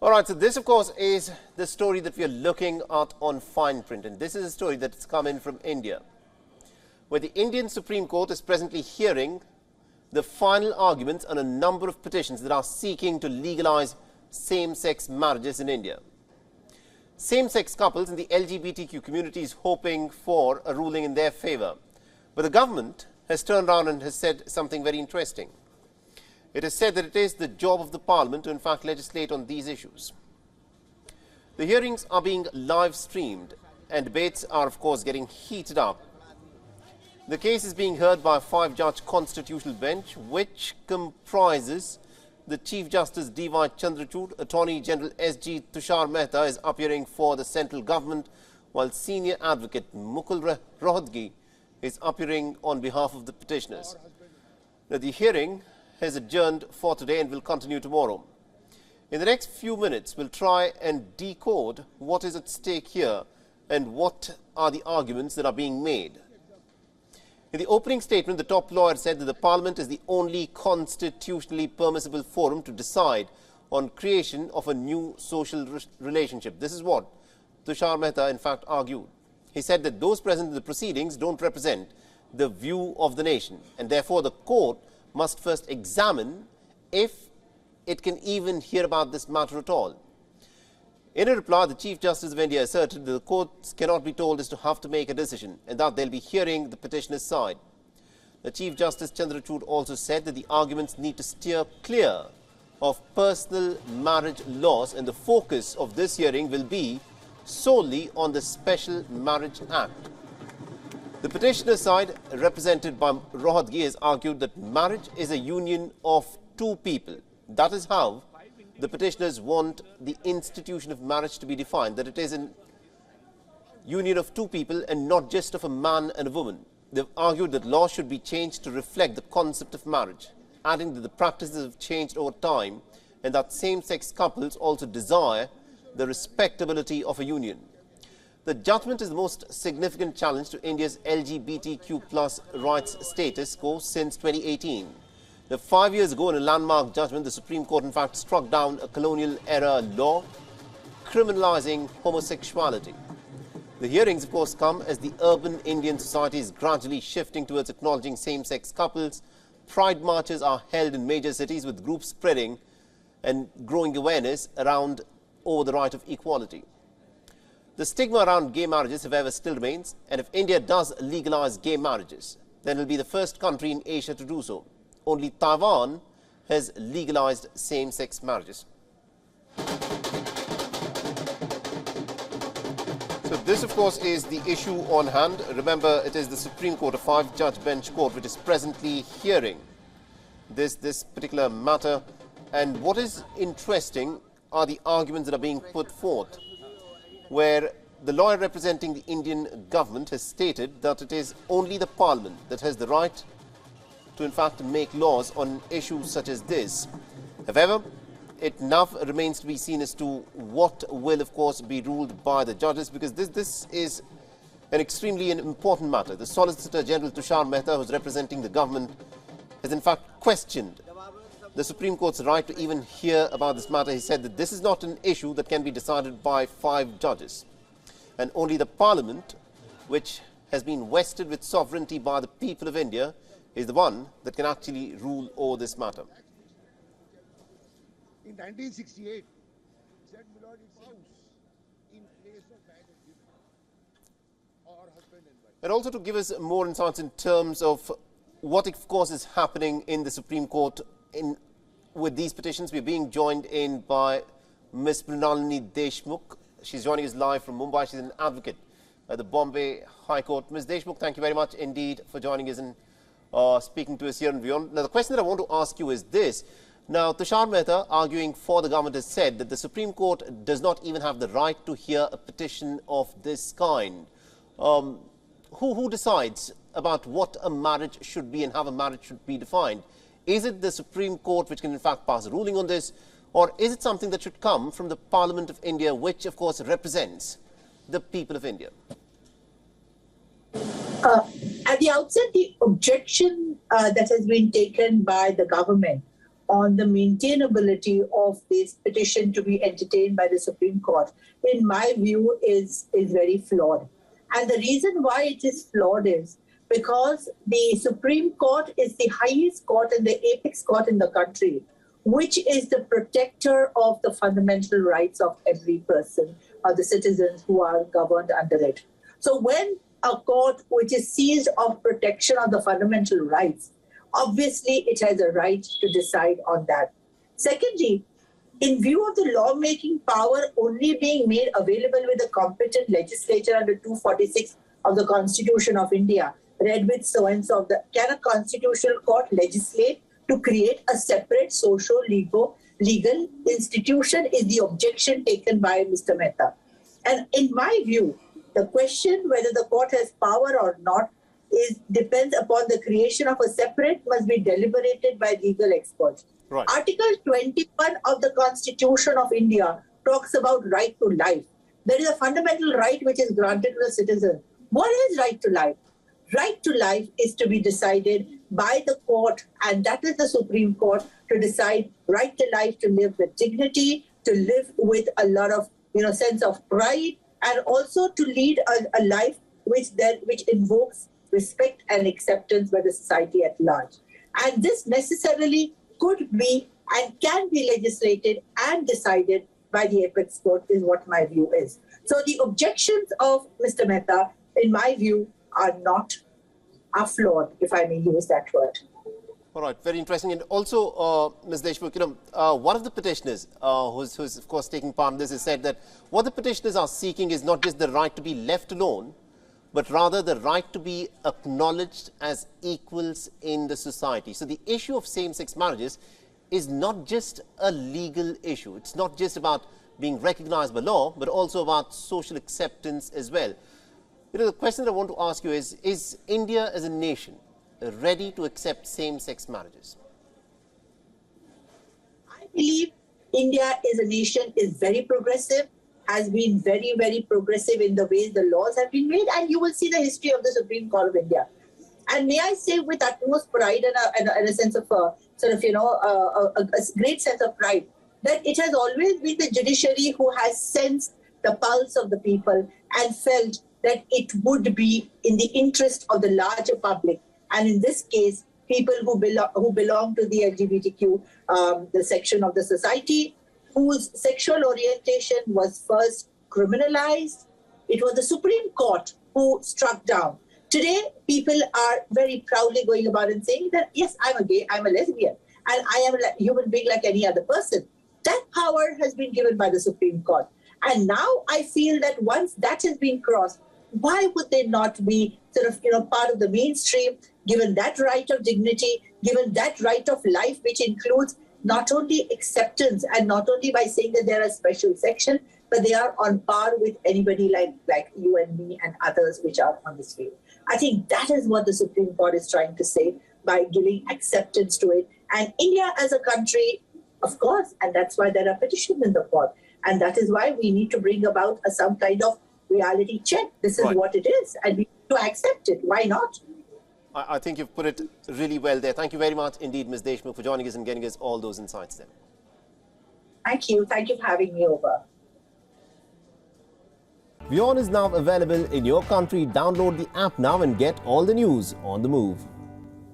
All right, so this, of course, is the story that we are looking at on Fineprint, and this is a story that's come in from India, where the Indian Supreme Court is presently hearing the final arguments on a number of petitions that are seeking to legalize same-sex marriages in India. Same-sex couples in the LGBTQ community is hoping for a ruling in their favor, but the government has turned around and has said something very interesting. It has said that it is the job of the Parliament to in fact legislate on these issues. The hearings are being live streamed and debates are of course getting heated up. The case is being heard by a 5-judge constitutional bench which comprises the Chief Justice Diva Chandra, Attorney General SG Tushar Mehta is appearing for the central government, while Senior Advocate Mukul Rohatgi is appearing on behalf of the petitioners. Now, the hearing has adjourned for today and will continue tomorrow. In the next few minutes, we'll try and decode what is at stake here and what are the arguments that are being made. In the opening statement, the top lawyer said that the Parliament is the only constitutionally permissible forum to decide on creation of a new social relationship. This is what Tushar Mehta in fact argued. He said that those present in the proceedings don't represent the view of the nation, and therefore the court must first examine if it can even hear about this matter at all. In a reply, the Chief Justice of India asserted that the courts cannot be told as to how to make a decision and that they'll be hearing the petitioner's side. The Chief Justice Chandra also said that the arguments need to steer clear of personal marriage laws and the focus of this hearing will be solely on the Special Marriage Act. The petitioner side, represented by Rohatgi, has argued that marriage is a union of two people. That is how the petitioners want the institution of marriage to be defined, that it is a union of two people and not just of a man and a woman. They've argued that laws should be changed to reflect the concept of marriage, adding that the practices have changed over time and that same-sex couples also desire the respectability of a union. The judgment is the most significant challenge to India's LGBTQ plus rights status quo since 2018. 5 years ago, in a landmark judgment, the Supreme Court in fact struck down a colonial-era law criminalizing homosexuality. The hearings, of course, come as the urban Indian society is gradually shifting towards acknowledging same-sex couples. Pride marches are held in major cities with groups spreading and growing awareness around over the right of equality. The stigma around gay marriages, however, still remains, and if India does legalize gay marriages, then it will be the first country in Asia to do so. Only Taiwan has legalized same-sex marriages. So this, of course, is the issue on hand. Remember, it is the Supreme Court, a 5-judge bench court, which is presently hearing this particular matter. And what is interesting are the arguments that are being put forth, where the lawyer representing the Indian government has stated that it is only the Parliament that has the right to in fact make laws on issues such as this. However, it now remains to be seen as to what will of course be ruled by the judges, because this is an extremely important matter. The Solicitor General Tushar Mehta, who is representing the government, has in fact questioned the Supreme Court's right to even hear about this matter. He said that this is not an issue that can be decided by 5 judges, and only the Parliament, which has been vested with sovereignty by the people of India, is the one that can actually rule over this matter. In 1968, said Milord, it's house in place of man and woman, or husband and wife. And also to give us more insights in terms of what, of course, is happening in the Supreme Court with these petitions, we're being joined in by Ms. Mrinalini Deshmukh. She's joining us live from Mumbai. She's an advocate at the Bombay High Court. Ms. Deshmukh, thank you very much indeed for joining us and speaking to us here in WION. Now, the question that I want to ask you is this. Now, Tushar Mehta, arguing for the government, has said that the Supreme Court does not even have the right to hear a petition of this kind. Who decides about what a marriage should be and how a marriage should be defined? Is it the Supreme Court which can in fact pass a ruling on this, or is it something that should come from the Parliament of India, which of course represents the people of India? At the outset, the objection that has been taken by the government on the maintainability of this petition to be entertained by the Supreme Court, in my view, is very flawed. And the reason why it is flawed is because the Supreme Court is the highest court and the apex court in the country, which is the protector of the fundamental rights of every person or the citizens who are governed under it. So when a court which is seized of protection of the fundamental rights, obviously it has a right to decide on that. Secondly, in view of the lawmaking power only being made available with the competent legislature under 246 of the Constitution of India, read with so-and-so of the, can a constitutional court legislate to create a separate socio-legal institution is the objection taken by Mr. Mehta. And in my view, the question whether the court has power or not depends upon the creation of a separate, must be deliberated by legal experts. Right. Article 21 of the Constitution of India talks about right to life. There is a fundamental right which is granted to the citizen. What is right to life? Right to life is to be decided by the court, and that is the Supreme Court, to decide right to life, to live with dignity, to live with a lot of sense of pride, and also to lead a life which invokes respect and acceptance by the society at large. And this necessarily could be and can be legislated and decided by the apex court, is what my view is. So the objections of Mr. Mehta, in my view, are flawed, if I may use that word. All right, very interesting. And also, Ms. Deshmukh, one of the petitioners who's of course taking part in this has said that what the petitioners are seeking is not just the right to be left alone, but rather the right to be acknowledged as equals in the society. So the issue of same-sex marriages is not just a legal issue. It's not just about being recognized by law, but also about social acceptance as well. The question that I want to ask you is India as a nation ready to accept same-sex marriages? I believe India as a nation is very progressive, has been very, very progressive in the ways the laws have been made, and you will see the history of the Supreme Court of India. And may I say with utmost pride and a sense of a great sense of pride, that it has always been the judiciary who has sensed the pulse of the people and felt that it would be in the interest of the larger public. And in this case, people who belong to the LGBTQ, the section of the society, whose sexual orientation was first criminalized. It was the Supreme Court who struck down. Today, people are very proudly going about and saying that, yes, I'm a gay, I'm a lesbian, and I am a human being like any other person. That power has been given by the Supreme Court. And now I feel that once that has been crossed, why would they not be part of the mainstream, given that right of dignity, given that right of life, which includes not only acceptance and not only by saying that they're a special section, but they are on par with anybody like you and me and others which are on this field. I think that is what the Supreme Court is trying to say by giving acceptance to it. And India as a country, of course, and that's why there are petitions in the court. And that is why we need to bring about some kind of reality check. This is what it is, and we need to accept it. Why not? I think you've put it really well there. Thank you very much indeed, Ms. Deshmukh, for joining us and getting us all those insights there. Thank you. Thank you for having me over. WION is now available in your country. Download the app now and get all the news on the move.